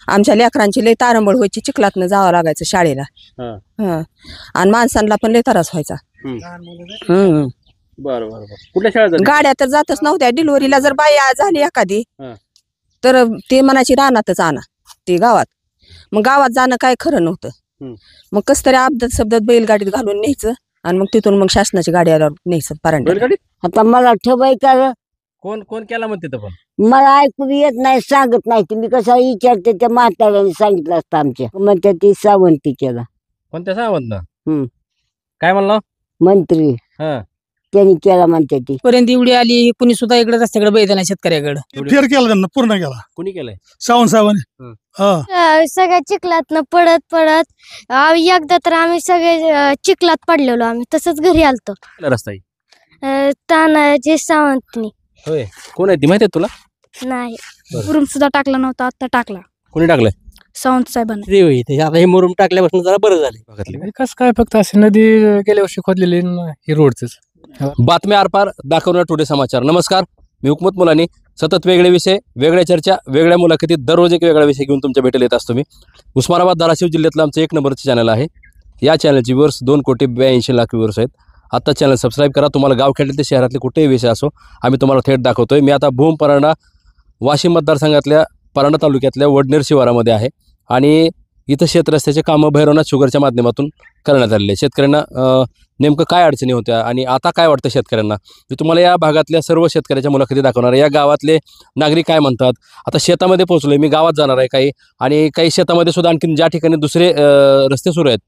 आमच्या लेकरांची लय तारंबळ व्हायची, चिखलातनं जावं लागायचं शाळेला. आणि माणसांना पण लय त्रास व्हायचा. बरं बरं बरं. कुठल्या शाळेत गाड्या तर जातच नव्हत्या. डिलिव्हरीला जर बाई झाली एखादी तर ते म्हणायची रानातच आणा ते गावात. मग गावात जाणं काय खरं नव्हतं. मग कस तरी अपघात शब्दात बैलगाडीत घालून न्यायचं आणि मग तिथून मग शासनाची गाडी आल्यावर न्यायचं परांड्याला. आता मला ठेवाय का कोण कोण केला म्हणते तर पण मला ऐकून येत नाही, सांगत नाही. तुम्ही कसा विचारते त्या म्हाताऱ्याने सांगितलं असतं आमच्या. म्हणते ती सावंती केला. कोणत्या सावंत ना हम्म. काय म्हणलं मंत्री त्यांनी केला म्हणते ती. पर्यंत एवढी आली कुणी सुद्धा इकडे रस्त्याकडे बैल नाही शेतकऱ्याकडे. फेर केला त्यांना, पूर्ण केला. कुणी केलंय? सावंत साहेबांनी. सगळ्या चिखलात पडत पडत एकदा तर आम्ही सगळे चिखलात पडलेलो. आम्ही तसंच घरी आलतो. रस्ता तानाजी सावंतनी. होय. कोण आहे ती माहिती आहे तुला? नाही, मुरुम सुद्धा टाकला नव्हता, आता टाकला. कोणी टाकलंय? सावंत साहेबांनी. आता हे मुरुम टाकल्यापासून जरा बरं झाले. विकास काय फक्त असे नदी गेल्या वर्षी खोदलेली हे रोडच. बातम्या आरपार दाखवणार टुडे समाचार. नमस्कार, मी हुकमत मुलानी. सतत वेगळे विषय, वेगळ्या चर्चा, वेगळ्या मुलाखतीत दररोज एक वेगळा विषय घेऊन तुमच्या भेटेला येत असतो मी. उस्मानाबाद धाराशिव जिल्ह्यातलं आमचं 1 नंबरचं चॅनल आहे. या चॅनलची व्ह्यूअर्स 2,82,00,000 व्ह्यूअर्स आहेत. आता चॅनल सबस्क्राईब करा. तुम्हाला गावखेड्यात ते शहरातले कुठेही विषय असो आम्ही तुम्हाला थेट दाखवतोय. मी आता भूम परांडा वाशिम मतदारसंघातल्या परांडा तालुक्यातल्या वडनेर शिवारामध्ये आहे आणि इथं शेतरस्त्याचे कामं भैरवनाथ शुगरच्या माध्यमातून करण्यात आलेले. शेतकऱ्यांना नेमकं काय अडचणी होत्या आणि आता काय वाटतं शेतकऱ्यांना, मी तुम्हाला या भागातल्या सर्व शेतकऱ्याच्या मुलाखती दाखवणार आहे. या गावातले नागरिक काय म्हणतात. आता शेतामध्ये पोहोचलोय मी, गावात जाणार आहे काही, आणि काही शेतामध्ये सुद्धा आणखीन ज्या ठिकाणी दुसरे रस्ते सुरू आहेत,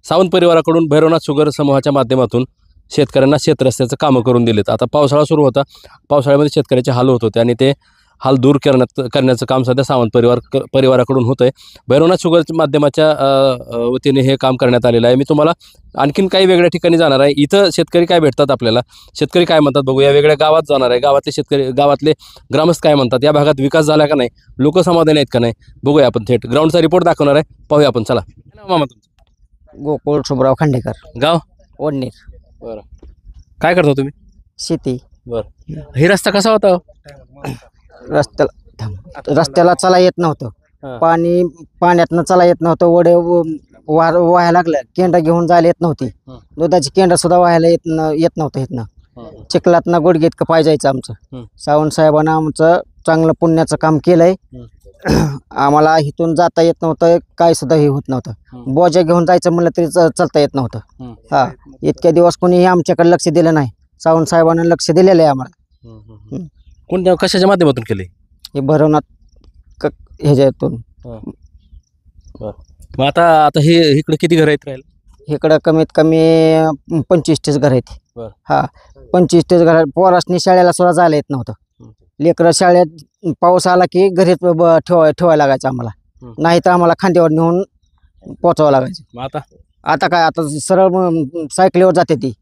सावंत परिवाराकडून भैरवनाथ शुगर समूहाच्या माध्यमातून शेतकऱ्यांना शेतरस्त्याचं कामं करून दिलेत. आता पावसाळा सुरू होता, पावसाळ्यामध्ये शेतकऱ्याचे हाल होत होते आणि ते हाल दूर करण्याचं काम सध्या सावंत परिवाराकडून होतं आहे. भैरवनाथ शुगरच्या माध्यमाच्या वतीने हे काम करण्यात आलेलं आहे. मी तुम्हाला आणखीन काही वेगळ्या ठिकाणी जाणार आहे. इथं शेतकरी काय भेटतात आपल्याला, शेतकरी काय म्हणतात बघूया. वेगळ्या गावात जाणार आहे, गावातले शेतकरी, गावातले ग्रामस्थ काय म्हणतात, या भागात विकास झाला का नाही, लोक समाधानी आहेत का नाही, बघूया आपण. थेट ग्राउंडचा रिपोर्ट दाखवणार आहे, पाहूया आपण. चला. मामा तुमचं? गोकुळ सुबराव खांडेकर, गाव वडनेर. बरं. काय करता तुम्ही? शेती. बरं. हे रस्ता कसा होता? रस्त्याला चला येत नव्हतं. पाण्यातनं चला येत नव्हतं. वडे वाहायला लागलं. केंडा घेऊन जायला येत नव्हती. दुधाची केंडा सुद्धा वाहायला येत नव्हतं. इथनं चिखलातनं गुडघे इतकं पाय जायचं आमचं. सावंत साहेबांना आमचं चांगलं पुण्याचं काम केलंय. आम्हाला इथून जाता येत नव्हतं, काय सुद्धा हे होत नव्हतं. बोजा घेऊन जायचं म्हणलं तरी चालता येत नव्हतं. हा, इतक्या दिवस कोणीही आमच्याकडे लक्ष दिलं नाही. सावंत साहेबांना लक्ष दिलेलं आहे आम्हाला. कोणत्या कशाच्या माध्यमातून केले? हे भरवनाथ ह्याच्यातून. मग आता हे इकडे किती घर आहेत राहिलं? इकडं कमीत कमी 25-30 घर आहेत. हा, 25-30 घर. पोरासनी शाळेला सुद्धा जायला येत नव्हतं. लेकरं शाळेत पाऊस आला की घरी ठेवायला लागायचं आम्हाला, नाही तर आम्हाला खांद्यावर नेऊन पोचावं लागायचं. आता काय, आता सरळ सायकलीवर जाते ती.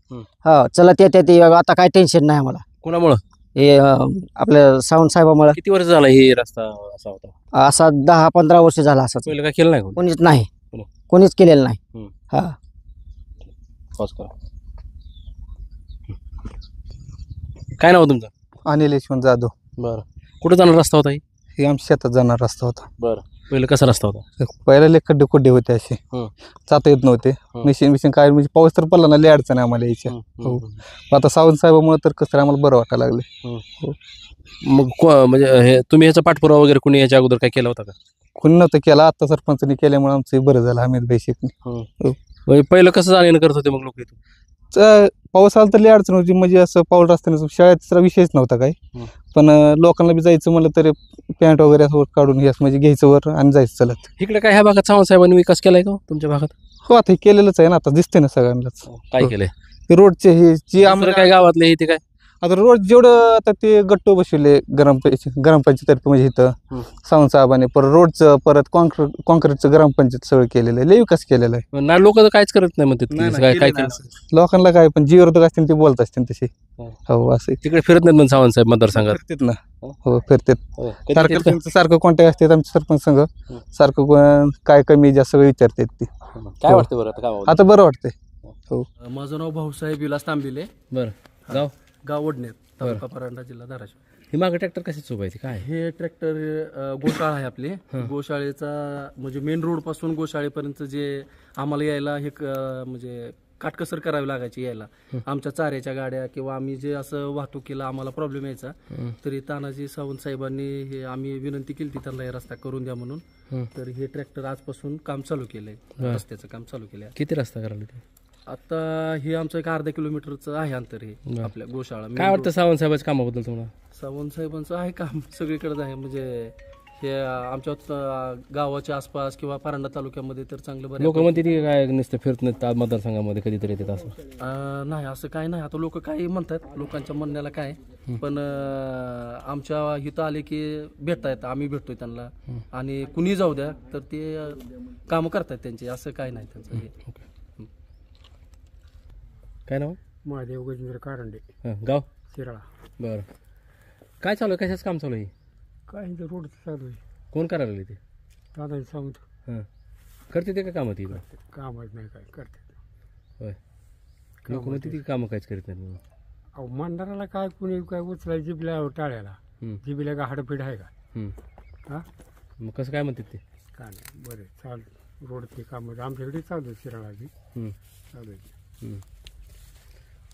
हा, चलत येते ती. आता काय टेन्शन नाही आम्हाला. कोणामुळं? हे आपल्या सावंत साहेबामुळे. किती वर्ष झालं हे रस्ता असा होता? असा 10-15 वर्ष झाला. असं काय केलं नाही कोणीच नाही, कोणीच केलेलं नाही. हा. काय नाव तुमचं? अनिल यशवंत जाधव. बरं. कुठं जाणार रस्ता होता? हे आमच्या शेतात जाणार रस्ता होता. बरं. पहिलं कसा रस्ता होता? पहिला लय खड्डे होते, असे जाता येत नव्हते. मिशन काय, म्हणजे पाऊस तर पडला ना, लय अडचण आहे आम्हाला यायच्या. हो. आता सावंत साहेबामुळे तर कसं आम्हाला बरं वाटायला लागले. मग म्हणजे हे तुम्ही याचा पाठपुरावा वगैरे कोणी याच्या अगोदर काय केला होता का? कोणी नव्हतं केला, आता सरपंचनी केल्यामुळे आमचं बरं झालं. आम्ही बेसिकली पहिलं कसं जाणं करत होते मग लोक इथून? पाऊस आला तर लय अडचण होती. म्हणजे असं पाऊल रस्त्याने शाळेत विषयच नव्हता काही. पण लोकांना बी जायचं म्हणलं तरी पॅन्ट वगैरे असं म्हणजे घ्यायचं वर आणि जायचं चलत. इकडे काय ह्या भागात सावंत साहेबांनी विकास केलाय का तुमच्या भागात? हो, आता हे केलेलंच आहे ना, आता दिसते ना सगळ्यांनाच. काय केलंय? रोडचे हे जे आम्हाला काय गावातले हे ते काय आता रोड जेवढं आता ते गट्टो बसवले ग्रामपंचायतीतर्फे, म्हणजे इथं सावंत साहेबांनी परत रोडचं, परत कॉन्क्रीटचं ग्रामपंचायत सगळं केलेलं आहे. लय विकास केलेला आहे. ना लोक काहीच करत नाही म्हणतात. काय केलं लोकांना काय, पण जी विरोधक असतील ते बोलत असतील तसे. हो, असं तिकडे फिरत नाहीत सावंत साहेब मतदारसंघात? फिरतात ना. हो, फिरतात. सारखं कॉन्टॅक्ट असतात आमच्या सरपंच संघ. सारखं काय कमी जास्त सगळं विचारतात ते. काय वाटतं बरं आता बरं वाटतंय. हो. माझं नाव भाऊसाहेब विलास तांबिले. बरं. गाव वडनेर, तालुका परांडा, जिल्हा धाराशिव. हे मागं ट्रॅक्टर कशाच उभं आहे ते काय हे ट्रॅक्टर गोशाळा आहे आपली. गोशाळेचा म्हणजे मेन रोड पासून गोशाळेपर्यंत जे आम्हाला यायला हे म्हणजे काटकसर करावी लागायची यायला. आमच्या चाऱ्याच्या गाड्या किंवा आम्ही जे असं वाहतुकीला आम्हाला प्रॉब्लेम यायचा तरी तानाजी सावंत साहेबांनी हे आम्ही विनंती केली त्यांना हे रस्ता करून द्या म्हणून. तर हे ट्रॅक्टर आजपासून काम चालू केलंय, रस्त्याचं काम चालू केलंय. किती रस्ता करायला ते आता हे आमचं एक अर्धा किलोमीटरचं आहे अंतर हे आपल्या गोशाळा. काय वाटतं सावंत साहेबांच्या कामाबद्दल तुम्हाला? सावंत साहेबांचं आहे काम सगळीकडेच आहे. म्हणजे हे आमच्या गावाच्या आसपास किंवा परांडा तालुक्यामध्ये तर चांगलं बरं. लोक म्हणते ती काय नुसतं फिरत नाही मतदारसंघामध्ये कधीतरी येतात असं? नाही असं काही नाही. आता लोक काही म्हणतात, लोकांच्या म्हणण्याला काय, पण आमच्या इथं आले की भेटतायत, आम्ही भेटतोय त्यांना आणि कुणी जाऊ द्या तर ते कामं करतात त्यांचे, असं काय नाही त्यांचं हे. काय नाव? महादेव गजेंद्र कारंडे, गाव शिराळा. बरं, काय चालू आहे, कशाच काम चालू आहे? काय रोड चालू आहे. कोण करायला लागले ते? दादाजी सावंत. करते ते का कामं ती? कामच नाही काय करते. होय, लोक म्हणते ती कामं काहीच करीत नाही. अहो मंदाराला काय कुणी काय उचलाय जिबल्या टाळ्याला, जिबीला का हाडपीड आहे का? हा मग कसं काय म्हणतात ते? काय नाही, बरं चालू रोडची कामं आमच्याकडे चालू आहे. शिराळाची चालू आहे.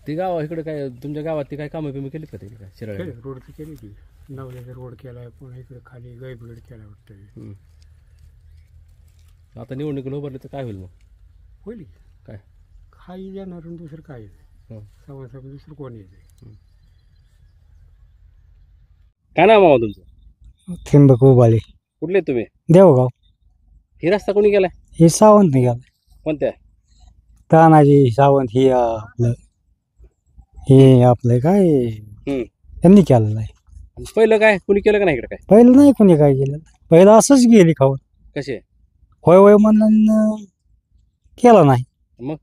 ती गाव इकडे काय तुमच्या गावात ती काय कामं बिमं केलीत का ते काय शिराळ? रोडची केली ती, नवल्याचा रोड केलाय, पुन्हा इकडे खाली गैबगड केला वाटतं. आता निवडणुकीला उभारली तर काय होईल मग? होईल काय खाई येणार दुसरं काय सावंत दुसरं कोण येते. काय नाव मामा तुमचं? त्र्यंबक उबाळे, कुठले तुम्ही? देवगाव. ही रस्ता कोणी केलाय? हे सावंत निघालं. कोणत्या? तानाजी सावंत. हे आपलं हे आपलं काय त्यांनी केलेलं आहे. पहिलं काय कुणी केलं का नाही इकडे? काय पहिलं नाही कोणी काय केलं, पहिलं असंच गेली खाऊन. कसे? होय होय म्हणून केला नाही, मग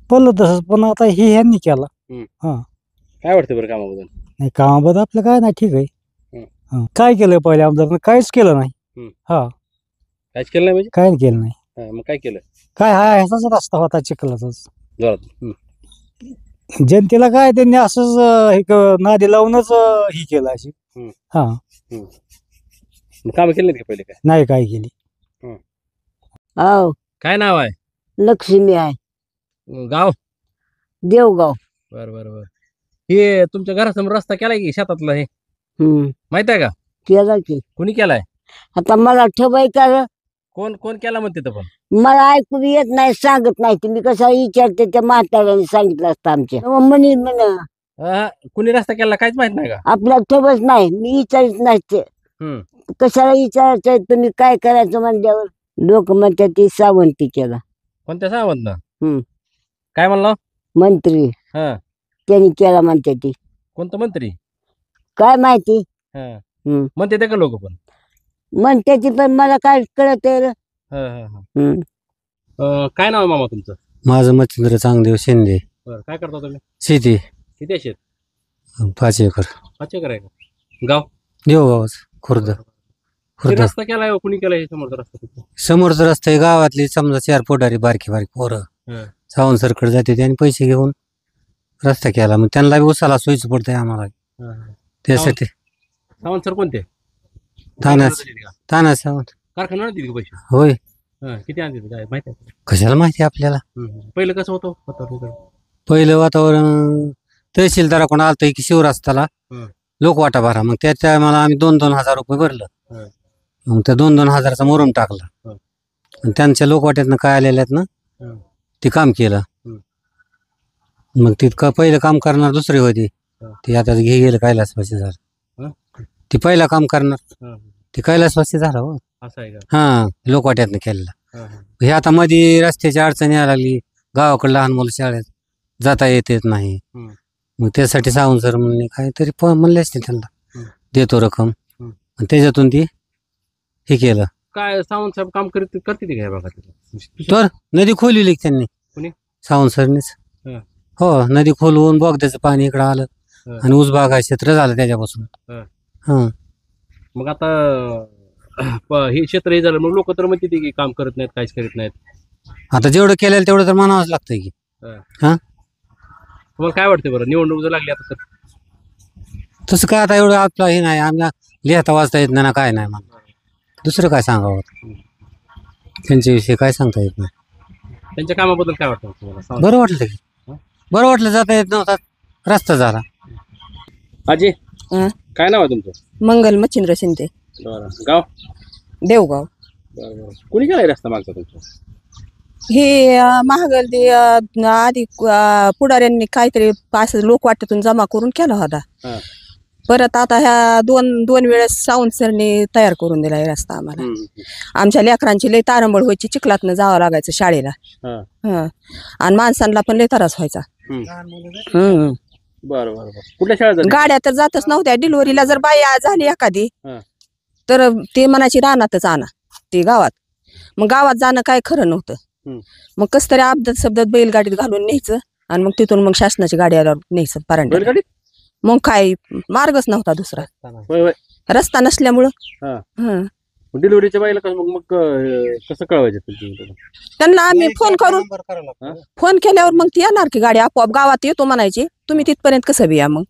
बोललं तसंच. पण आता हे ह्यांनी केला. काय वाटतं बरं कामाबद्दल? नाही कामाबद्दल आपलं काय नाही, ठीक आहे. काय केलं पहिले आमदार? काहीच केलं नाही. काहीच केलं नाही म्हणजे? काय केलं नाही. मग काय केलं? काय हा ह्याचाच रस्ता होता चिखलाचाच. जोरात जनतेला काय त्यांनी असंच नादी लावूनच ही केलं अशी. काम केलं नाही का पहिले? काय नाही काय केली. हो काय नाव आहे? लक्ष्मी आहे, गाव देवगाव. बर बर बर. हे तुमच्या घरासमोर रस्ता केलाय की शेतातला? हे माहित आहे का? केला की. कुणी केलाय? आता मला ठेवाय का? कोण कोण केला म्हणते तर? पण मला ऐकून येत नाही, सांगत नाही. तुम्ही कशा विचारते? त्या म्हाताऱ्याने सांगितलं असतं आमच्या. म्हण कुणी रस्ता केला काहीच माहित नाही का? आपला ठेवच नाही, मी विचारित नाही. ते कशाला विचारायचं? तुम्ही काय करायचं म्हणल्यावर लोक म्हणतात ती सावंती केला. कोणत्या सावंत ना? काय म्हणलं? मंत्री त्यांनी केला म्हणते ती. कोणतं मंत्री? काय माहिती म्हणते ते का लोक? पण म्हणते ती, पण मला काय कळत. काय नाव आहे मामा तुमचं? माझं मच्छिंद्र चांगदेव शिंदे. बरं, काय करता तुम्ही? शेती. किती आहे शेत? 5 एकर. 5 एकर आहे का? गाव देवगावच, खुर्द. रस्ता केलाय कुणी केलाय? हे समोरचा रस्ता समोरचा रस्ता आहे गावातली, समजा 4 पोटारी बारकी बारकी पोरं सावंत सरकडे जाते, त्यांनी पैसे घेऊन रस्ता केला. मग त्यांना बी उसाला सोयीच पडतंय आम्हाला त्यासाठी. सावंत सर कोणते? ताना सावंत. कारखाना दिली पैसे? होय. किती आणते काय माहिती आहे? कशाला माहिती आपल्याला. पहिलं कसं होतं? पहिलं वातावरण तहसीलदाराकडून आलतं की शिवरास्ताला लोकवाटा भरा. मग त्या टायमाला आम्ही 2-2 हजार रुपये भरलं. मग त्या 2-2 हजाराचा मुरुम टाकला. त्यांच्या लोकवाट्यातनं काय आलेल्या आहेत ना ते काम केलं. मग तितकं पहिलं काम करणार दुसरे होते, ते आता घे गेलं कैलासवासी झालं. ते पहिलं काम करणार ते कैलासवासी झालं. हो हा, लोकवाट्यातनं केलेलं. हे आता मध्ये रस्त्याची अडचण यायला लागली, गावाकडे लहान मुलं शाळेत जाता येत नाही. मग त्यासाठी सावंत सर म्हणले काहीतरी म्हणले असते त्यांना देतो रक्कम, त्याच्यातून ती हे केलं. काय सावंत साहेब काम करते ते काय बघा? तर नदी खोलली त्यांनी, सावंत सरनीच. हो, नदी खोलवून बोगद्याचं पाणी इकडं आलं आणि ऊसबागा क्षेत्र झालं त्याच्यापासून. मग आता हे क्षेत्र हे झालं, मग लोक तर म्हणते की काम करत नाहीत, काहीच करीत नाहीत. आता जेवढं केलेलं तेवढं तर म्हणावंच लागतंय की. तुम्हाला काय वाटतं बरं, निवडणूक जर लागली आता तर? तसं काय आता एवढं आपलं हे नाही, आम्हाला लिहिता वाचता येत नाही ना, काय नाही मला दुसरं काय सांगावं. त्यांच्याविषयी काय सांगता येत नाही. त्यांच्या कामाबद्दल काय वाटतं तुम्हाला? सांगा. बरं वाटलं की, बरं वाटलं, जाता येत नव्हता, रस्ता झाला. आजी हं. काय नाव आहे तुमचं? मंगल मच्छिंद्र शिंदे, बरं. गाव? देवगाव. बरं. कोणी केलाय रस्ता मागचा तुमचा? हे महागल्ली आधी पुढाऱ्यांनी काहीतरी असं लोकवाटेतून जमा करून केला होता. हा. परत आता ह्या दोन वेळेस सावंत सरनी तयार करून दिला हे रस्ता आम्हाला. आमच्या लेकरांची लय तारंबळ व्हायची, चिखलातनं जावं लागायचं शाळेला. हा. हं. आणि माणसांना पण लय त्रास व्हायचा. बरं बरं बरं. कुठल्या शाळेत जाते? गाड्या तर जातच नव्हत्या. डिलिव्हरीला जर बाई झाली एखादी हा. तर ते म्हणायची रानातच आणा ते गावात. मग गावात जाणं काय खरं नव्हतं. मग कस तरी अपघात शब्दात बैलगाडीत घालून न्यायचं आणि मग तिथून मग शासनाची गाडी आल्यावर न्यायचं परांड्याला. बैलगाडीत? मग काय मार्गच नव्हता दुसरा, होय होय. रस्ता नसल्यामुळं. हा. हं. डिलिव्हरीच्या बाईला मग कसं कळवायचं तुमचं? त्यांना आम्ही फोन केल्यावर मग ती येणार की गाडी आपोआप गावात येतो म्हणायची. तुम्ही तिथपर्यंत कसं बी या. मग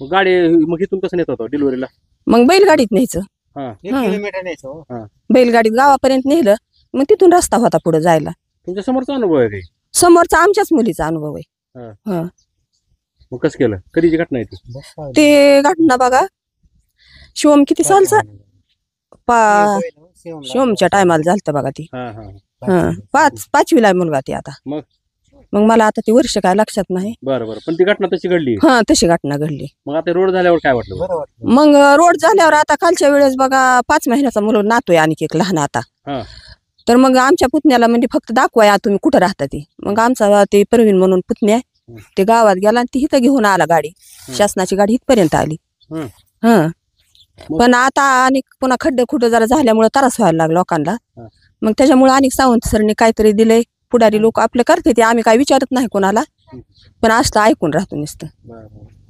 गाडी मग इथून कसं नेत होतो डिलिव्हरीला? मग बैलगाडीत न्यायचं. हा. बैलगाडीत गावापर्यंत नेलं, मग तिथून रस्ता होता पुढे जायला. तुमच्या समोरचा अनुभव आहे काही? समोरचा आमच्याच मुलीचा अनुभव आहे. हं. मग कसं केलं? कधीची घटना आहे ती? ते घटना बघा, शिवम किती सालचा शिवमच्या टायमाला झालतं बघा ती. हा हा. हं. पाचवीला आहे मुलगा ती आता. मग मग मला आता ती वर्ष काय लक्षात नाही. बरं बरं. पण ती घटना तशी घडली? हा, तशी घटना घडली. मग आता रोड झाल्यावर काय वाटलं? मग रोड झाल्यावर आता कालच्या वेळेस बघा 5 महिन्याचा मुलं नातोय आणि एक लहान आता. हा. तर मग आमच्या पुतण्याला म्हणजे फक्त दाखवाय तुम्ही कुठं राहता ती. मग आमचा ते प्रवीण म्हणून पुतण्या ते गावात गेला आणि ती इथं घेऊन आला गाडी. शासनाची गाडी इथपर्यंत आली. हं. पण आता आणि पुन्हा खड्डे खुड्डे जरा झाल्यामुळे त्रास व्हायला लागला लोकांना. मग त्याच्यामुळे अनेक सावंत सरने काहीतरी दिलंय. पुढारी लोक आपले करते ते, आम्ही काय विचारत नाही कोणाला, पण असतं ऐकून राहतो नुसतं.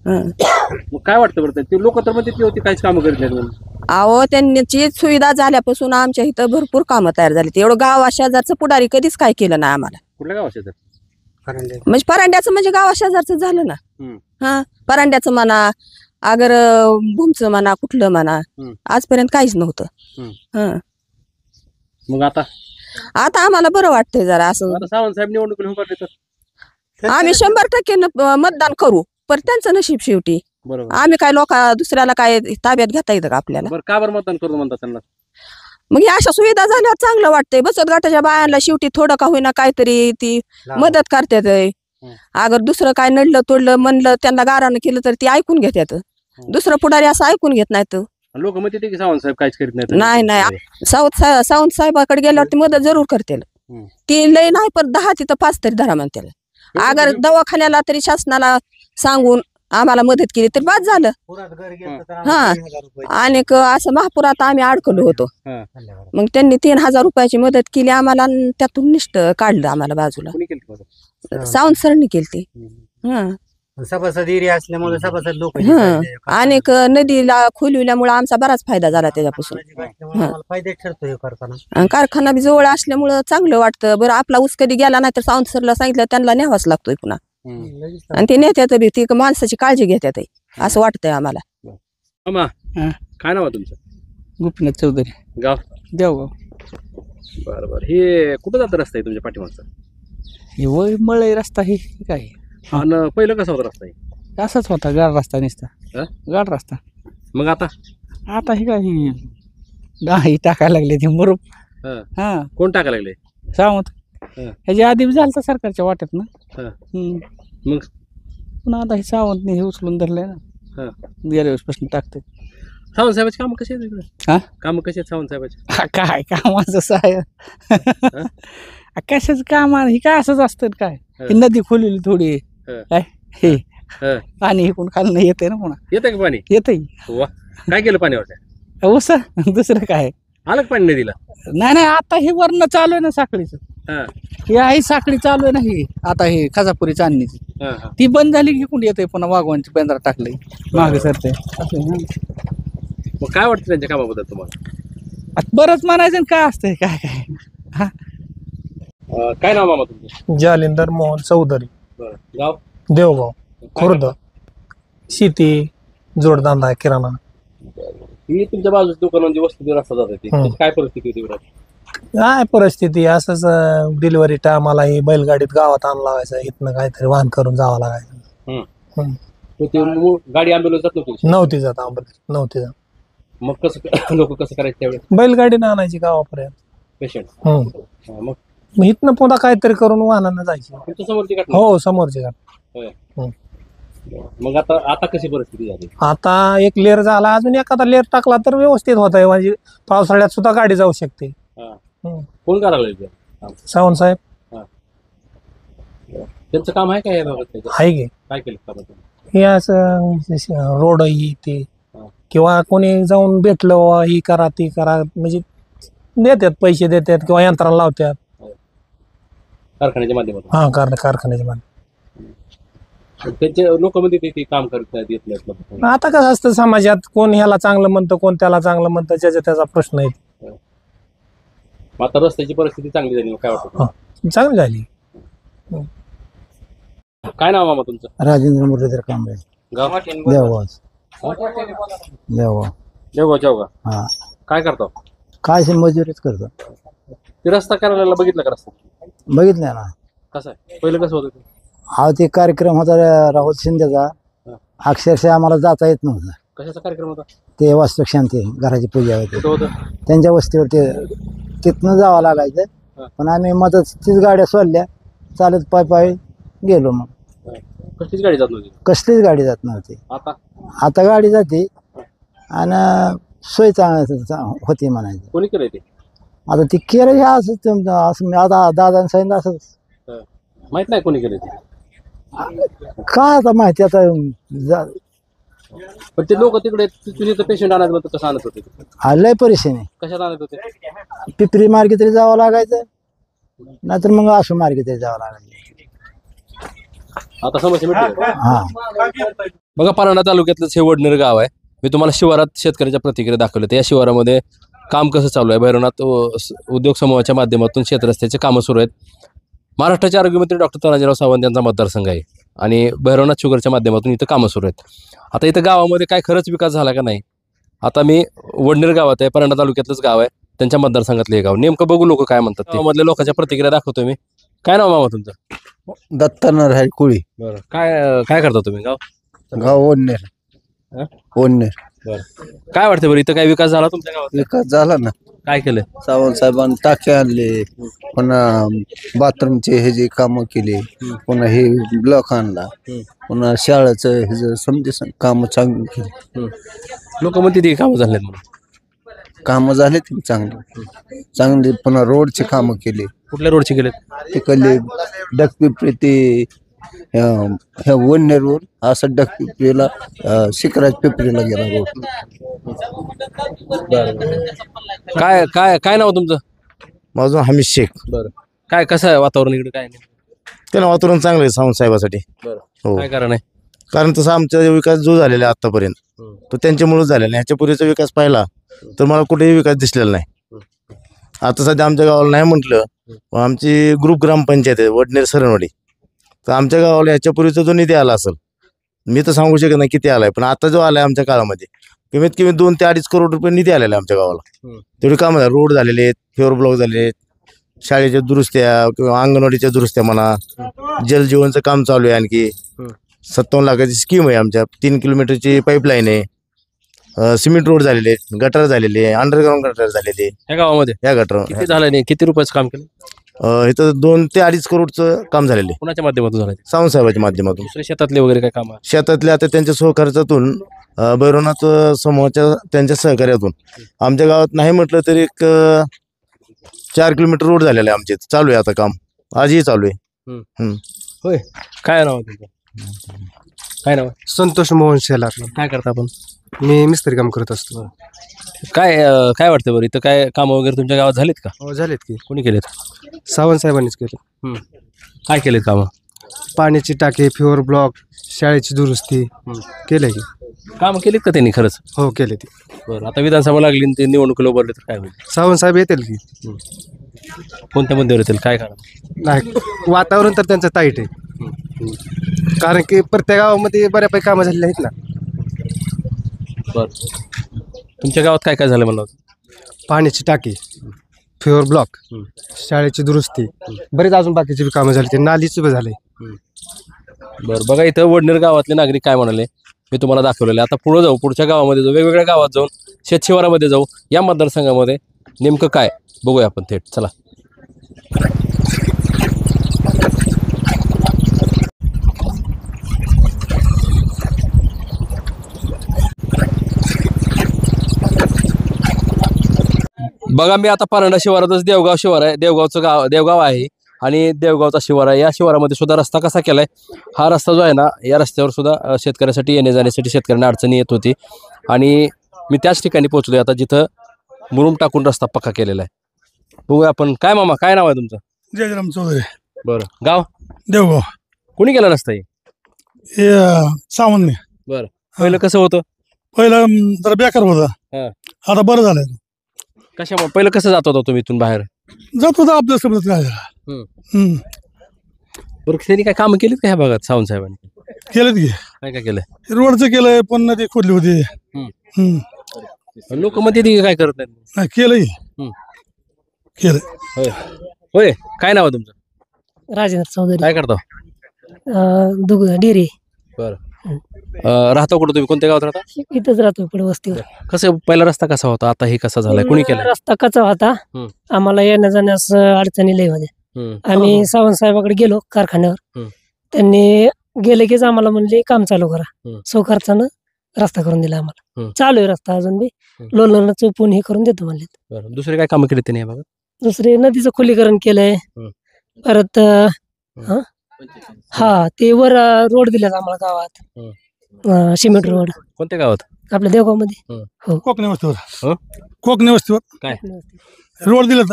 मग काय वाटतं बरं? ते लोक तर म्हणते होती काहीच कामं करीत नाही. अहो, त्यांची सुविधा झाल्यापासून आमच्या इथं भरपूर कामं तयार झाली. एवढं गावा शेजारचं पुढारी कधीच काय केलं नाही आम्हाला. कुठल्या गावात येतात? म्हणजे परांड्याचं म्हणजे गावा शेजारचं झालं ना. हा, परांड्याचं म्हणा, अगर भूमचं म्हणा, कुठलं म्हणा, आजपर्यंत काहीच नव्हतं. हं. मग आता आम्हाला बरं वाटतंय जरा असं. सावंत साहेब निवडणुकीला उभारले तर आम्ही 100% मतदान करू, पण त्यांचं नशीब शेवटी. बरोबर. आम्ही काय दुसऱ्याला काय ताब्यात घेता येतं का आपल्याला? बरं, का बरं मतदान करू म्हणतात त्यांना? मग या अशा सुविधा झाल्यावर चांगलं वाटतंय. बचत गटाच्या बायांना शेवटी थोडं का होईना काहीतरी ती मदत करतात. अगर दुसरं काय नडलं तोडलं म्हणलं त्यांना गारानं केलं तर ती ऐकून घेतात. दुसरं पुढारी असं ऐकून घेत नाहीत. लोक म्हणते की सावंत साहेब काहीच करीत नाही. सावंत साहेबाकडे गेल्यावर ती मदत जरूर करतील. ती लय नाही पण 10 तिथं 5 तरी धरा म्हणतील. अगर दवाखान्याला तरी शासनाला सांगून आम्हाला मदत केली तर बाद झालं. हा. आणि असं महापुरात आम्ही अडकलो होतो. मग त्यांनी 3000 रुपयाची मदत केली आम्हाला आणि त्यातून निष्ठ काढलं आम्हाला बाजूला. सावंत सरनी केली. हा. सभासद एरिया असल्यामुळे सभासद लोक आणि नदीला खोलविल्यामुळे आमचा बराच फायदा झाला त्याच्यापासून. फायदे ठरतो हे करताना. आणि कारखाना बी जवळ असल्यामुळं चांगलं वाटतं. बरं, आपला ऊस कधी गेला नाही तर सावंत सरला सांगितलं त्यांना न्यावाच लागतोय पुन्हा. आणि ते नेत्यात बी ती माणसाची काळजी घेतात असं वाटतंय आम्हाला. मामा, काय नाव आहे तुमचं? गोपीनाथ चौधरी, गाव? देवगाव. बरं बरं. हे कुठं जातं रस्ता आहे तुमच्या पाठीमागचा? हे वय मळई रस्ता हे काय? आणि पहिलं कसा होता रस्ता आहे? असाच होता, गाड रस्ता नुसता, गाड रस्ता. मग आता हे काय गाही टाकायला लागले ते मुरुम. हा. कोण टाकायला लागले? सावंत. ह्याच्या आधी झालं सरकारच्या वाट्यात ना. मग पुन्हा आता हे सावंतने हे उचलून धरलंय ना. गेल्या वेळेसपासून टाकते. सावंत साहेबाची कामं कशी आहेत? कामं कशी आहेत सावंत साहेबाची? काय कामाचं साहेब, कशाच काम हे काय असंच असतं काय? नदी खोलली थोडी, हे पाणी इकडून खालनं येते ना. पुन्हा येते का पाणी? येते. काय केलं पाण्यावर? ऊस दुसरं काय आलं पाणी नदीला? नाही. आता हे वरण चालू आहे ना साखळीचं. हे आहे साखळी चालू आहे ना. ही आता हे खजापुरी चांदणीची ती बंद झाली की कुठे येते पुन्हा वाघवांची बेंद्रा टाकले मागे सरते. मग काय वाटतं त्यांच्या कामाबद्दल तुम्हाला? बरंच म्हणायचं काय असतंय काय काय. काय नाव मामा तुमचं? जालिंदर मोहन चौधरी, गाव? देवगाव, खुर्द. शेती, जोडधंदा आहे किराणा. ही तुमच्या बाजूची दुकान म्हणजे वस्तू रस्ता जात होती, त्याची काय परिस्थिती होती बरं? काय परिस्थिती असंच डिलिव्हरी टायमाला ही बैलगाडीत गावात आणून लावायचं, इथनं काहीतरी वाहन करून जावं लागायचं. तो ते गाडी ॲम्ब्युलन्स जात नव्हती? नव्हती जात आंबोली, नव्हती जात. मग कसं लोक कसं करायचे त्यावेळेस? बैलगाडीनं आणायची गावापर्यंत पेशंट. मग मग इथनं पुन्हा काहीतरी करून वाहनानं जायची. तुमच्या समोरची घटना? हो, समोरची घटना. होय. मग आता कशी परिस्थिती झाली? आता एक लेअर झाला, अजून एखादा लेअर टाकला तर व्यवस्थित होत आहे. म्हणजे पावसाळ्यात सुद्धा गाडी जाऊ शकते. कोण करायला लागले? सावंत साहेब त्यांचं काम आहे का या भागात? आहे की. काय केलं काम? हे असं रोड ही ते किंवा कोणी जाऊन भेटलं ही करा ती करा, म्हणजे देतात, पैसे देतात किंवा यंत्रणा लावतात. कारखान्याच्या माध्यमातून? हा, कारखान्याच्या माध्यमातून. त्यांचे लोक म्हणते ते काम करत येत नाहीत. आता कसं असतं समाजात, कोण ह्याला चांगलं म्हणतं, कोण त्याला चांगलं म्हणतं, ज्याचा त्याचा प्रश्न आहे. आता रस्त्याची परिस्थिती चांगली झाली, काय वाटतं? चांगली झाली. काय नाव मामा तुमचं? राजेंद्र मुरलीधर कांबळे, गाव? देवगाव. देवगाव. देवगावच्या का? हा. काय करतो? काय मजुरीच करतो. ते रस्ता करायला बघितला का? रस्ता बघितलं ना. कसं आहे? पहिलं कसं होतं? हा, ते कार्यक्रम होता राहुल शिंदेचा, अक्षरशः आम्हाला जाता येत नव्हतं. कशाचा कार्यक्रम होता? ते वास्तुशांती घराची पूजा होती, कुठं होतं? त्यांच्या वस्तीवर. ते तिथनं जावं लागायचं, पण आम्ही मदतीच गाड्या सोडल्या, चालत पाय गेलो. मग कसलीच गाडी जात नव्हती? कसलीच गाडी जात नव्हती. आता गाडी जाते आणि सोय होती म्हणायचं. कोणी केलंय ते? आता ती केलं हे असं आता दादाने सांगितलं असं. माहित नाही कोणी केलं ते? काय आता माहिती आता. पण ते लोक तिकडे तुझे पेशंट आणायचं म्हणतात, कसं आणत होते? लय परेशानी. कशात आणत होते? पिपरी मार्गे तरी जावं लागायचं, नाहीतर मग आशू मार्गे तरी जावं लागायचं. आता समस्या मिळते. हा, बघा, परांडा तालुक्यातलंच हे वडनेर गाव आहे. मी तुम्हाला शिवारात शेतकऱ्याच्या प्रतिक्रिया दाखवल्या. तर या शिवारामध्ये काम कसं चालू आहे? भैरवनाथ उद्योग समूहाच्या माध्यमातून शेतरस्त्याचे कामं सुरू आहेत. महाराष्ट्राचे आरोग्यमंत्री डॉक्टर तानाजीराव सावंत यांचा मतदारसंघ आहे आणि भैरवनाथ शुगरच्या माध्यमातून इथं कामं सुरू आहेत. आता इथं गावामध्ये काय खरंच विकास झाला का नाही? आता मी वडनेर गावात आहे, परांडा तालुक्यातलंच गाव आहे, त्यांच्या मतदारसंघातलं हे गाव. नेमकं बघू लोक काय म्हणतात. त्यामधल्या लोकांच्या प्रतिक्रिया दाखवतो मी. काय नाव मामा तुमचं? दत्तानर आहे कुळी. बरं, काय करता तुम्ही? गाव ओढनेर. ओढनेर. बरं, काय वाटतं बरं, इथं काय विकास झाला तुमच्या गावात? विकास झाला ना. काय केलं? सावंत साहेबांनी टाके आणले, पुन्हा बाथरूमचे हे जे कामं केले, पुन्हा हे ब्लॉक आणला, पुन्हा शाळेचं हे जे समजे कामं चांगली केली. लोक म्हणते ते कामं झालेत म्हणून. कामं झाले ते चांगले. पुन्हा रोडचे कामं केले. कुठल्या रोडचे केले? तिकडले डकपिपरी ते ह्या वडनेरवर असं डकपिपरीला शिखराज पिपरीला गेला रोड. काय काय काय नाव तुमचं? माझं हमीद शेख. बरं, काय कसं आहे वातावरण इकडे? काय नाही, त्याला वातावरण चांगलं आहे सावंत साहेबासाठी. बरं, काय कारण आहे? कारण तसा आमचा विकास जो झालेला आहे आतापर्यंत तो त्यांच्यामुळेच झालेला नाही. ह्याच्या पूर्वीचा विकास पाहिला तर मला कुठेही विकास दिसलेला नाही. आता सध्या आमच्या गावाला नाही म्हटलं, आमची ग्रुप ग्रामपंचायत आहे वडनेर सरणवाडी, तर आमच्या गावाला ह्याच्या पूर्वीचा जो निधी आला असेल, मी तर सांगू शकत नाही किती आलाय, पण आता जो आलाय आमच्या काळामध्ये कमीत कमी 2 ते 2.5 करोड रुपये निधी आलेला आहे आमच्या गावाला. तेवढे कामं झाले, रोड झालेले आहेत, फेवर ब्लॉक झालेले आहेत, शाळेच्या दुरुस्त्या किंवा अंगणवाडीच्या दुरुस्त्या म्हणा, जलजीवनचं काम चालू आहे. आणखी 57 लाखाची स्कीम आहे आमच्या. 3 किलोमीटरची पाईपलाईन आहे, सिमेंट रोड झालेले आहेत, गटर झालेले, अंडरग्राऊंड गटर झालेले या गावामध्ये. या गटर किती झालं नाही? किती रुपयाचं काम केलं? इथं 2 ते 2.5 करोडचं काम झालेलं आहे. कोणाच्या माध्यमातून झालं? सावंत साहेबाच्या माध्यमातून. दुसरे शेतातले वगैरे काय काम? शेतातले आता त्यांच्या सहखर्चातून भैरवनाथ समूहाच्या त्यांच्या सहकार्यातून आमच्या गावात नाही म्हटलं तरी एक 4 किलोमीटर रोड झालेला आहे आमचे. चालू आहे आता काम, आजही चालू आहे. होय, काय नाव तुमचं? काय नाव? संतोष मोहन शेलार. काय करता आपण? मी मिस्त्री काम करत असतो. काय काय वाटतं बरं, इथं काय कामं वगैरे तुमच्या गावात झालीत का? हो, झालेत की. कोणी केलेत? सावंत साहेबांनीच केलं. काय केलेत कामं? पाण्याची टाकी, फ्युअर ब्लॉक, शाळेची दुरुस्ती केलंय की. कामं केलीत का त्यांनी खरंच? हो, केले ते. बरं, आता विधानसभा लागली आणि ते निवडणुकीला उभारले तर काय होईल? सावंत साहेब येतील की. कोणत्या मुद्द्यावर येतील? काय कारण? नाही, वातावरण तर त्यांचं ताईट आहे, कारण की प्रत्येक गावामध्ये बऱ्यापैकी कामं झालेली आहेत ना. बर तुमच्या गावात काय काय झालं मला पाण्याची टाकी फ्युअर ब्लॉक शाळेची दुरुस्ती बरेच अजून बाकीची बी कामं झाली ते नालीच उभं झाले. बरं बघा इथं वडनेर गावातले नागरिक काय म्हणाले मी तुम्हाला दाखवलेले. आता पुढे जाऊ पुढच्या गावामध्ये जाऊ वेगवेगळ्या गावात जाऊन शेतशिवारामध्ये जाऊ या मतदारसंघामध्ये नेमकं काय बघूया आपण थेट चला. बघा मी आता पारंडा शिवारातच देवगाव शिवार आहे. देवगाव आहे आणि देवगावचा शिवार आहे. या शिवारामध्ये सुद्धा रस्ता कसा केलाय हा रस्ता जो आहे ना या रस्त्यावर सुद्धा शेतकऱ्यासाठी येणे जाण्यासाठी शेतकऱ्यांना अडचणी येत होती आणि मी त्याच ठिकाणी पोहोचलोय आता जिथं मुरुम टाकून रस्ता पक्का केलेला आहे. बघूया आपण. काय मामा काय नाव आहे तुमचं? जयराम चौधरी. बरं गाव देवगाव. कुणी केला रस्ता हे सामान्य. बरं पहिलं कसं होतं? पहिलं जरा बेकार होतं आता बरं झालं. कशामुळे पहिलं कसं जात होता तुम्ही इथून बाहेर? जात होता अभ्यास समजत काय बरं त्यांनी काय कामं केलीत का ह्या भागात सावंत साहेबांनी? केलेत की. काय काय केलंय? रोडचं केलंय पण नदी खोदली होती. लोक मध्ये ती काय करत नाही केलंय केलं. होय होय काय नाव आहे तुमचं? राजेंद्र चौधरी. काय करता? डेरी. बरं राहता कुठं तुम्ही? कोणत्या गावात राहता? इथंच राहतो पुढे वस्तीवर. कसं पहिला रस्ता कसा होता आता हे कसा झालाय कुणी केला? रस्ता कच्चा होता आम्हाला येण्या जाण्यास अडचणी लय होत्या. आम्ही सावंत साहेबाकडे गेलो कारखान्यावर त्यांनी गेले कीच आम्हाला म्हणले काम चालू करा. खर्चानं रस्ता करून दिला आम्हाला. चालू आहे रस्ता अजून बी लोणला चोपून हे करून देतो म्हणले. दुसरे काय कामं केली त्यांनी या भागात? दुसरे नदीचं खोलीकरण केलंय परत हा ते वर रोड दिला आम्हाला गावात सिमेंट रोड. कोणत्या गावात? आपल्या देवगाव मध्ये. हो कोकणी वस्तीवर. कोकणी वस्तीवर काय रोड दिला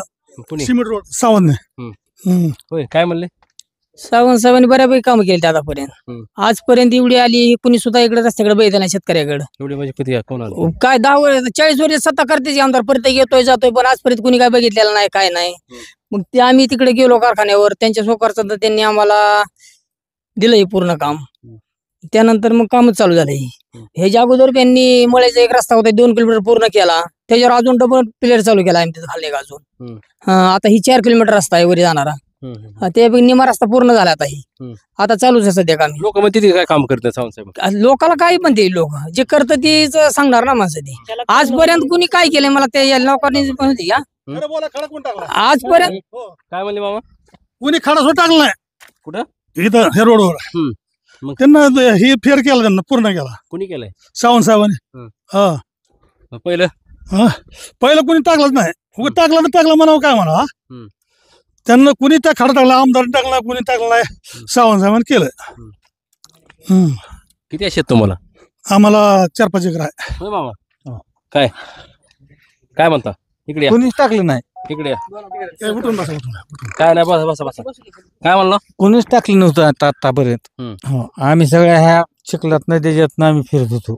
सिमेंट रोड सावंत. होय काय म्हणले? सावंत साहेबांनी बऱ्यापैकी काम केले आतापर्यंत. आजपर्यंत एवढी आली कुणी सुद्धा इकडे रस्त्याकडे बघितलं नाही शेतकऱ्याकडे. एवढी म्हणजे किती कोण आलं? काय 40 वर्ष सत्ता करतेच आमदार परत येतोय जातोय पण आजपर्यंत कुणी काय बघितलेलं नाही काय नाही. मग ते आम्ही तिकडे गेलो कारखान्यावर त्यांच्या सोकारचं तर त्यांनी आम्हाला दिलंय पूर्ण काम. त्यानंतर मग कामच चालू झालंय. ह्याच्या अगोदर त्यांनी मळ्याचा एक रस्ता होता 2 किलोमीटर पूर्ण केला त्याच्यावर अजून डबल प्लेअर चालू केला आम्ही खाल्ले अजून. आता ही 4 किलोमीटर रस्ता आहे वरी जाणारा. ते निमा रस्ता पूर्ण झाला आता ही आता चालूच आहे सध्या काम. लोक मग तिथे काय काम करतात सावंत साहेब? लोकाला काही पण ते लोक जे करतं तेच सांगणार ना माणसं ते. आजपर्यंत कुणी काय केलंय मला ते लोकांनी आजपर्यंत काय म्हणले मामा? कुणी खडा टाकला नाही कुठं? इथं हे रोडवर. त्यांना हे फेर केला त्यांना पूर्ण केला. कुणी केलंय? सावंत साहेबांनी. हा पहिलं कुणी टाकलंच नाही. टाकला तर टाकला म्हणावं काय म्हणा. त्यांना कुणी त्या खडा टाकला आमदार टाकला कुणी टाकला नाही सावंत साहेबांनी केलं. किती शेत तुम्हाला? आम्हाला 4-5 एकर आहे. होय मामा काय काय म्हणता? इकडे कोणीच टाकलं नाही. इकडे उठून बसा काय नाही बसा बसा बसा. काय म्हणलं? कोणीच टाकलं नव्हतं आतापर्यंत. आम्ही सगळ्या ह्या चिखलात त्याच्यातनं आम्ही फिरत होतो.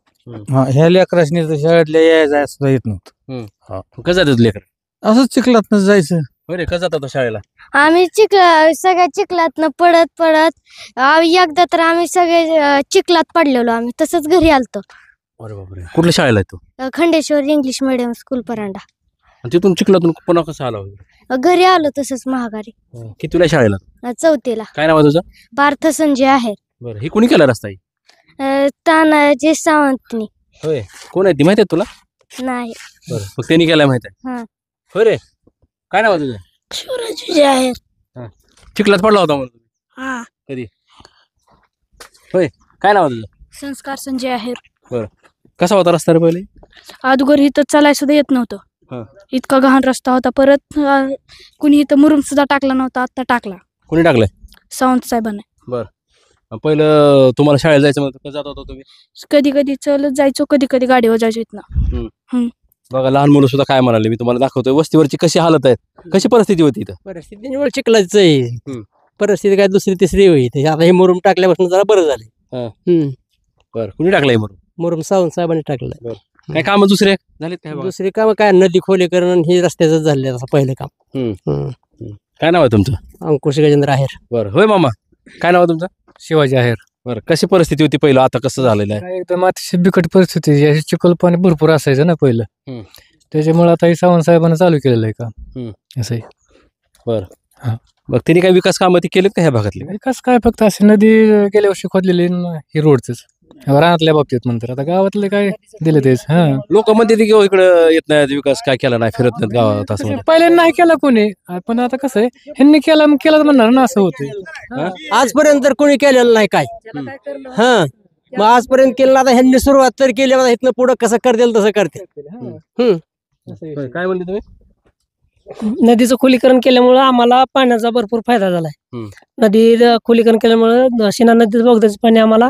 ह्या लेकरांनी तर शाळेतल्या यायला सुद्धा येत नव्हतं. कसं जातात लेकर? असंच चिखलात जायचं. बरे कसं जातात शाळेला? आम्ही सगळ्या चिखलातनं पडत एकदा तर आम्ही सगळे चिखलात पडलेलो आम्ही तसंच घरी आलतो. अरे बापरे कुठल्या शाळेला आहे तू? Khandeshwar English medium school Paranda. तिथून चिखलातून पुन्हा कसं आला? घरी आलो तसंच महागारी. कितीला शाळेला? 4थीला. काय नाव आहे तुझं? पार्थ संजय आहे. बरं हे कुणी केला रस्ता? तानाजी सावंतनी. होय कोण आहे ती माहिती आहे तुला? नाही. बरं मग त्यांनी केलाय माहिती आहे? होय रे काय नाव आहे तुझं? शिवराज आहे. चिखलात पडला होता म्हणून कधी? होय काय नाव आहे तुझं? संस्कार संजय आहे. बरं कसा होता रस्ता रे पहिले? अगोदर इथं चालायला सुद्धा येत नव्हतं. इतका गहाण रस्ता होता. परत कुणी इथं मुरुम सुद्धा टाकला नव्हता आता टाकला. कोणी टाकलाय? सावंत साहेबांनी. बरं पहिलं तुम्हाला शाळेत जायचं म्हणतं कसं जात होता तुम्ही? कधी कधी चलत जायचो कधी कधी गाडीवर जायचो इथनं. बघा लहान मुलं सुद्धा काय म्हणाले मी तुम्हाला दाखवतोय वस्तीवरची कशी हालत आहे कशी परिस्थिती होती इथं? परिस्थिती चिखलाच आहे. परिस्थिती काय दुसरी तिसरी होईल. आता हे मुरुम टाकल्यापासून जरा बरं झाले. बरं कुणी टाकलंय मुरुम सावंत साहेबांनी टाकलाय. काय काम दुसरे झाले? दुसरी काम काय नदी खोलीकरण हे रस्त्याचं झाले पहिलं काम. काय नाव आहे तुमचं? अंकुश गजेंद्र आहेर. बरं होय मामा काय नाव आहे तुमचं? शिवाजी आहेर. बरं, कशी परिस्थिती होती पहिलं, आता कसं झालेलं आहे? काय एकदम अतिशय बिकट परिस्थिती आहे. अशी चिखल पाणी भरपूर असायचं ना पहिलं. हम्म. त्याच्यामुळे आता हे सावंत साहेबांनी चालू केलेलं आहे काम. असं आहे. बरं, मग त्यांनी काही विकास कामं ती केलेत का ह्या भागातली? विकास काय फक्त अशी नदी गेल्या वर्षी खोदलेली ही रोडच रानातल्या बाबतीत म्हणतात. आता गावातले काय दिले तेच. लोक म्हणते की इकडे येत नाही, विकास काय केला नाही, फिरत नाहीत गावात असं म्हणतात. पहिले नाही केला कोणी, पण आता कसं आहे ह्यांनी केला मग केला म्हणणार ना, असं होतं. आजपर्यंत तर कोणी केलेलं नाही काय. हा, मग आजपर्यंत केलं, आता ह्यांनी सुरुवात तर केली, आता इथनं पुढं कसं करतील तसं करतील. काय म्हणले तुम्ही? नदीचं खोलीकरण केल्यामुळं आम्हाला पाण्याचा भरपूर फायदा झालाय. नदी खोलीकरण केल्यामुळं शिना नदीचं बोगद्याचं पाणी आम्हाला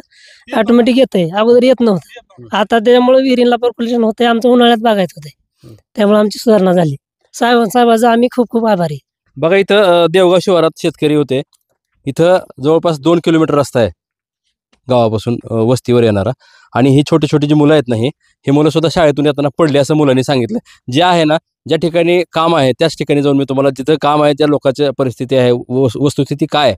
ऑटोमॅटिक येतंय, अगोदर येत नव्हतं. आता त्याच्यामुळे विहिरीला पर्क्युलेशन होतंय, आमचं उन्हाळ्यात बागायत होते, त्यामुळे आमची सुधारणा झाली. साहेबांचा आम्ही खूप खूप आभारी. बघा, इथं देवगाव शिवारात शेतकरी होते. इथं जवळपास 2 किलोमीटर रस्ता आहे गावापासून वस्तीवर येणारा, आणि ही छोटी छोटी जी मुलं आहेत ना, ही मुलं सुद्धा शाळेतून येताना पडली असं मुलांनी सांगितलं. जे आहे ना, ज्या ठिकाणी काम आहे त्याच ठिकाणी जाऊन मी तुम्हाला जिथं काम आहे त्या लोकांची परिस्थिती आहे, वस्तुस्थिती काय आहे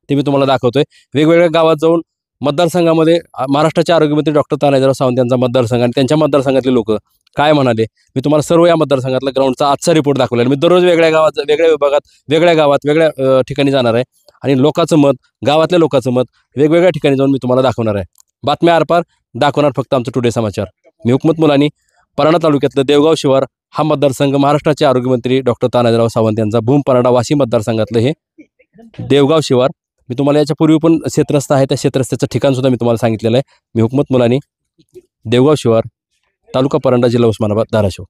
ते मी तुम्हाला दाखवतोय. वेगवेगळ्या गावात जाऊन मतदारसंघामध्ये महाराष्ट्राचे आरोग्यमंत्री डॉक्टर तानाजीराव सावंत यांचा मतदारसंघ आणि त्यांच्या मतदारसंघातले लोक काय म्हणाले, मी तुम्हाला सर्व या मतदारसंघातला ग्राउंडचा आजचा रिपोर्ट दाखवलेला. मी दररोज वेगळ्या गावात, वेगळ्या विभागात, वेगळ्या गावात, वेगळ्या ठिकाणी जाणार आहे आणि लोकांचं मत, गावातल्या लोकांचं मत वेगवेगळ्या ठिकाणी जाऊन मी तुम्हाला दाखवणार आहे. बातम्या आरपार दाखवणार फक्त आमचं टुडे समाचार. मी हुकमत मुलानी, परांडा तालुक्यातलं देवगाव शिवार हा मतदारसंघ महाराष्ट्राचे आरोग्यमंत्री डॉक्टर तानाजीराव सावंत यांचा भूम परांडा वाशी मतदारसंघातलं हे देवगाव शिवार. मी तुम्हाला याच्या पूर्वी पण शेतरस्ता आहे, त्या शेतरस्त्याचं ठिकाण सुद्धा मी तुम्हाला सांगितलेलं आहे. मी हुकमत मुलानी, देवगाव शिवार, तालुका परांडा, जिल्हा उस्मानाबाद, धाराशिव.